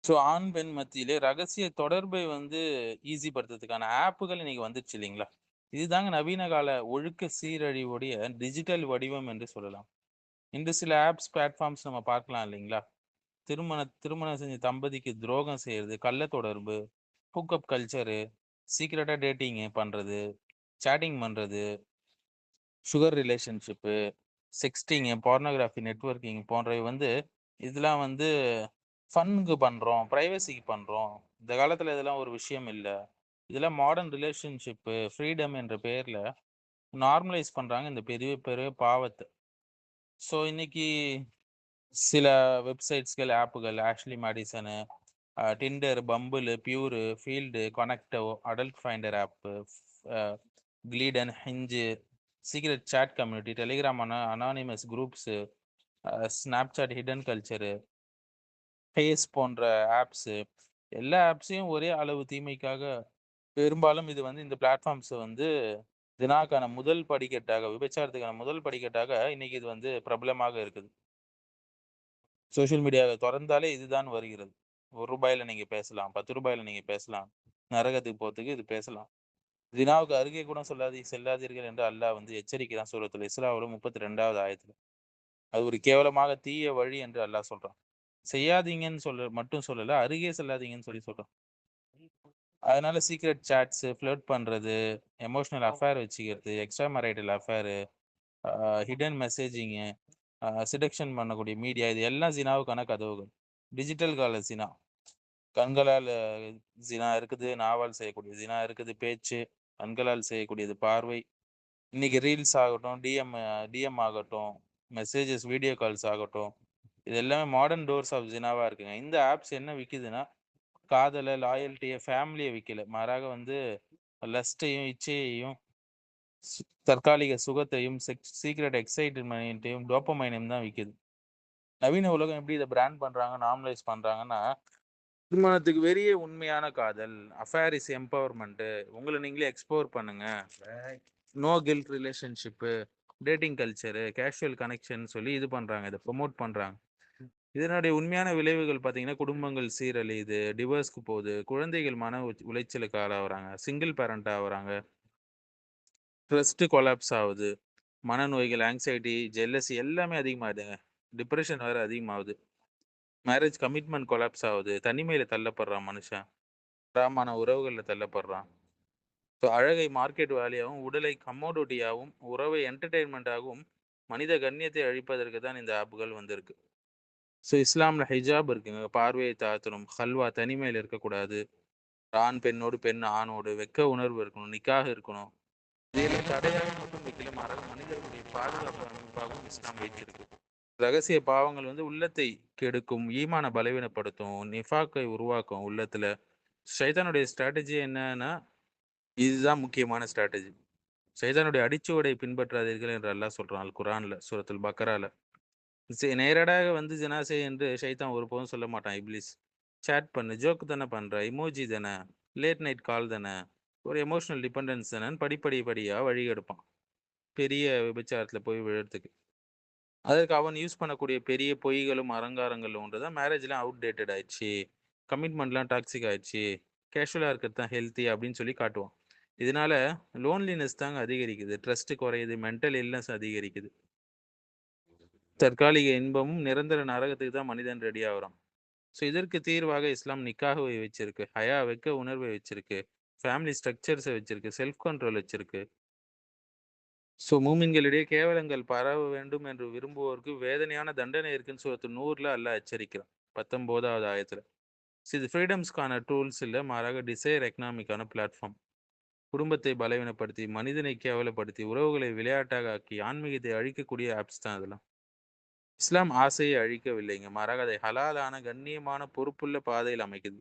So ஆண், பெண் மத்தியிலே ரகசிய தொடர்பை ஈஸி படுத்துறதுக்கான ஆப்புகள் இன்னைக்கு வந்துருச்சு இல்லைங்களா? இதுதாங்க நவீன கால ஒழுக்க சீரழிவுடைய டிஜிட்டல் வடிவம் என்று சொல்லலாம். இன்று சில ஆப்ஸ், பிளாட்ஃபார்ம்ஸ் நம்ம பார்க்கலாம் இல்லைங்களா? திருமணம் செஞ்ச தம்பதிக்கு துரோகம் செய்றது, கள்ள தொடர்பு, ஹூக்கப் கல்ச்சரு, சீக்ரெட்டா டேட்டிங் பண்றது, சேட்டிங் பண்றது, சுகர் ரிலேஷன்ஷிப்பு, செக்ஸ்டிங்கு, போர்னோகிராஃபி, நெட்வொர்க்கிங் போன்றவை இதெல்லாம் ஃபன்னுக்கு பண்றோம், பிரைவசிக்கு பண்றோம். இந்த காலத்துல இதெல்லாம் ஒரு விஷயம் இல்ல. இதெல்லாம் மாடர்ன் ரிலேஷன்ஷிப்பு, ஃப்ரீடம் என்ற பெயர்ல நார்மலைஸ் பண்றாங்க இந்த பெரிய பெரிய பாவத்த. ஸோ இன்னைக்கு சில வெப்சைட்ஸ்கள், ஆப்புகள் Ashley Madison, Tinder, Bumble, Pure, Feeld, கனெக்டோ, அடல்ட் ஃபைண்டர் ஆப்பு, அ Gleeden, Hinge, secret chat community, Telegram anonymous groups, Snapchat hidden culture, face போன்ற ஆப்ஸு, எல்லா ஆப்ஸையும் ஒரே அளவு தீமைக்காக பெரும்பாலும் இது இந்த பிளாட்ஃபார்ம்ஸ தினாக்கான முதல் படிக்கட்டாக, விபச்சாரத்துக்கான முதல் படிக்கட்டாக இன்னைக்கு இது பிரபலமாக இருக்குது. சோசியல் மீடியாவ தொறந்தாலே இதுதான் வருகிறது. ரூ. 1 நீங்க பேசலாம். ரூ. 10 நீங்க பேசலாம். நரகத்துக்கு போறதுக்கு இது பேசலாம். "ஜினாவுக்கு அருகே கூட செல்லாதீர்கள்" என்று அல்லாஹ் எச்சரிக்கிறான் சூரத்துல் இஸ்ராவுல 32வது ஆயத்துல. அது ஒரு கேவலமாக தீய வழி என்று அல்லாஹ் சொல்றான். செய்யாதீங்கன்னு மட்டும் சொல்லல, அருகே செல்லாதீங்கன்னு சொல்றான். அதனால சீக்ரெட் சாட்ஸ், ஃப்ளர்ட் பண்றது, எமோஷனல் அஃபேர் வச்சுக்கிறது, extra marital affair, hidden messaging, seduction பண்ணக்கூடிய மீடியா இது எல்லாம் ஜினாவுக்கான கதவுகள். டிஜிட்டல் கால ஜினா. கண்களால் ஜினா இருக்குது, நாவால் செய்யக்கூடிய ஜினா இருக்குது, பேச்சு, கண்களால் செய்யக்கூடியது பார்வை. இன்னைக்கு ரீல்ஸ் ஆகட்டும், டிஎம் ஆகட்டும், மெசேஜஸ், வீடியோ கால்ஸ் ஆகட்டும், இது எல்லாமே மாடர்ன் டோர்ஸ் ஆஃப் ஜினாவா இருக்குங்க. இந்த ஆப்ஸ் என்ன விக்குதுன்னா, காதல, லாயல்ட்டிய, ஃபேமிலிய விக்கல. மாறாக லஸ்ட்டையும், இச்சையையும், தற்காலிக சுகத்தையும், சீக்ரெட் எக்ஸைட்மென்ட்டையும், டோப்பமைனையும் தான் விக்குது. நவீன உலகம் எப்படி இத பிராண்ட் பண்றாங்க, நார்மலைஸ் பண்றாங்கன்னா, திருமணத்துக்கு வெறியே உண்மையான காதல், அஃபேர் இஸ் எம்பவர்மென்ட், உங்கள நீங்களே எக்ஸ்ப்ளோர் பண்ணுங்க, no guilt relationship, dating culture, casual connection சொல்லி இது பண்றாங்க. இத ப்ரமோட் பண்றாங்க. இதனுடைய உண்மையான விளைவுகள் பார்த்தீங்கன்னா, குடும்பங்கள் சீரழியுது, டிவோர்ஸ்க்கு போகுது, குழந்தைகள் மன உளைச்சலுக்கு ஆளாவுறாங்க, சிங்கிள் பேரண்ட் ஆவுறாங்க, ட்ரஸ்ட் கொலாப்ஸ் ஆவுது, மனநோய்கள், ஆங்ஸைட்டி, ஜெல்லசி எல்லாமே அதிகமாகுதுங்க. டிப்ரஷன் வேற அதிகமாகுது. மேரேஜ் கமிட்மெண்ட் கொலாப்ஸ் ஆவுது. தனிமையில தள்ளப்படுறான் மனுஷன். ஹராமான உறவுகள்ல தள்ளப்படுறான். ஸோ அழகை மார்க்கெட் வேல்யூவாவும், உடலை கமோடிட்டியாவும், உறவை என்டர்டெயின்மெண்ட்டாகவும், மனித கண்ணியத்தை அழிப்பதற்கு தான் இந்த ஆப்புகள் வந்திருக்கு. ஸோ இஸ்லாம்ல ஹிஜாப் இருக்குங்க. பார்வையை தாழ்த்தணும். ஹல்வா தனிமையில இருக்கக்கூடாது. ஆண் பெண்ணோடு, பெண் ஆணோடு, வெட்க உணர்வு இருக்கணும். நிக்காஹ் இருக்கணும். இதையெல்லாம் தடையாக மட்டும் வைக்கல, மாறாக மனிதர்களுடைய பாதுகாப்பு அமைப்பாகவும் இஸ்லாம் வைத்திருக்கு. ரகசிய பாவங்கள் உள்ளத்தை கெடுக்கும், ஈமான பலவீனப்படுத்தும், நிஃபாக்கை உருவாக்கும் உள்ளத்துல. ஷைத்தானுடைய ஸ்ட்ராட்டஜி என்னன்னா, இதுதான் முக்கியமான ஸ்ட்ராட்டஜி. ஷைத்தானுடைய அடிச்சுவடை பின்பற்றாதீர்கள் என்று அல்லாஹ் சொல்றான் அல் குர்ஆன்ல, சூரத்துல் பக்கரால. நேரடியாக ஜினா செய் என்று ஷைத்தான் ஒருபோதும் சொல்ல மாட்டான் இப்லீஸ். சேட் பண்ணு, ஜோக் தானே பண்ற, இமோஜி தானே, லேட் நைட் கால் தானே, ஒரு எமோஷனல் டிபெண்டன்ஸ் தானேன்னு படிப்படியா வழி எடுப்பான். பெரிய விபச்சாரத்துல போய் விழறதுக்கு. அதற்கு அவன் யூஸ் பண்ணக்கூடிய பெரிய பொய்களும், அலங்காரங்களும் ஒன்றுதான் மேரேஜ்லாம் அவுட்டேட்டட் ஆயிடுச்சு, கமிட்மெண்ட்லாம் டாக்ஸிக் ஆயிடுச்சு, கேஷுவலா இருக்கிறது தான் ஹெல்த்தி அப்படின்னு சொல்லி காட்டுவான். இதனால லோன்லினஸ் தாங்க அதிகரிக்குது, ட்ரஸ்ட் குறையுது, மென்டல் இல்னஸ் அதிகரிக்குது. தற்காலிக இன்பமும் நிரந்தர நரகத்துக்கு தான் மனிதன் ரெடி ஆகுறான். ஸோ இதற்கு தீர்வாக இஸ்லாம் நிக்காஹை வச்சிருக்கு, ஹயா வெட்க உணர்வை வச்சிருக்கு, ஃபேமிலி ஸ்ட்ரக்சர்ஸை வச்சிருக்கு, செல்ஃப் கண்ட்ரோல் வச்சிருக்கு. ஸோ மூமின்களிடையே கேவலங்கள் பரவ வேண்டும் என்று விரும்புவோருக்கு வேதனையான தண்டனை இருக்குன்னு சூரத்து நூறுல அல்லாஹ் எச்சரிக்கிறான் 19வது ஆயத்துல. இது ஃப்ரீடம்ஸ்க்கான டூல்ஸ் இல்லை, மாறாக டிசைர் எக்கனாமிக்கான பிளாட்ஃபார்ம். குடும்பத்தை பலவீனப்படுத்தி, மனிதனை கேவலப்படுத்தி, உறவுகளை விளையாட்டாக ஆக்கி, ஆன்மீகத்தை அழிக்கக்கூடிய ஆப்ஸ் தான் அதெல்லாம். இஸ்லாம் ஆசையை அழிக்கவில்லைங்க, மாறாக அதை ஹலாலான கண்ணியமான பொறுப்புள்ள பாதையில் அமைக்குது.